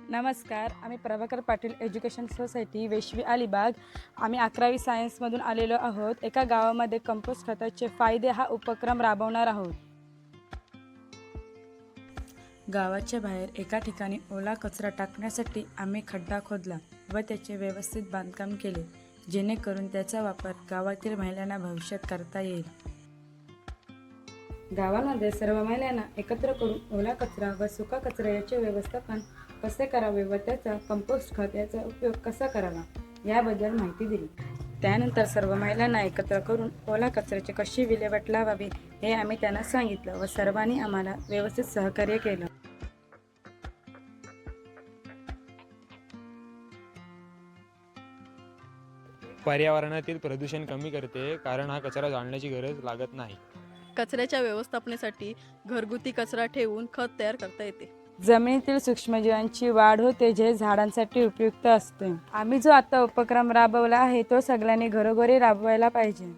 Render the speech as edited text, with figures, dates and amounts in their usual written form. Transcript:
नमस्कार, आम्ही Prabhakar Patil education society वेशवी Alibag. आम्ही 11वी सायन्समधून आलेलो आहोत. एका गावामध्ये कंपोस्ट खताचे फायदे हा उपक्रम राबवणार आहोत. गावाच्या बाहेर एका ठिकाणी ओला कचरा टाकण्यासाठी आम्ही खड्डा खोदला व त्याचे व्यवस्थित बांधकाम केले, जेणेकरून त्याचा वापर गावातील महिलांना भविष्यात करता येईल. गावामध्ये सर्व महिलांना एकत्र करून ओला कचरा व सुका कचरा याचे व्यवस्थापन कसे करावे व त्याचा कंपोस्ट खत याचा उपयोग कसा करावा याबद्दल माहिती दिली. त्यानंतर सर्व महिलांना एकत्र करून ओला कचऱ्याची कशी विल्हेवाट लावावी हे आम्ही त्यांना सांगितलं व सर्वांनी आम्हाला व्यवस्थित सहकार्य केलं. पर्यावरणातील प्रदूषण कमी करते, कारण हा कचरा जाळण्याची गरज लागत नाही. कचऱ्याच्या व्यवस्थापनेसाठी घरगुती कचरा ठेवून खत तयार करता येते. जमिनीतील सूक्ष्मजीवांची वाढ होते, जे झाडांसाठी उपयुक्त असते. आम्ही जो आता उपक्रम राबवला आहे तो सगळ्यांनी घरोघरी राबवायला पाहिजे.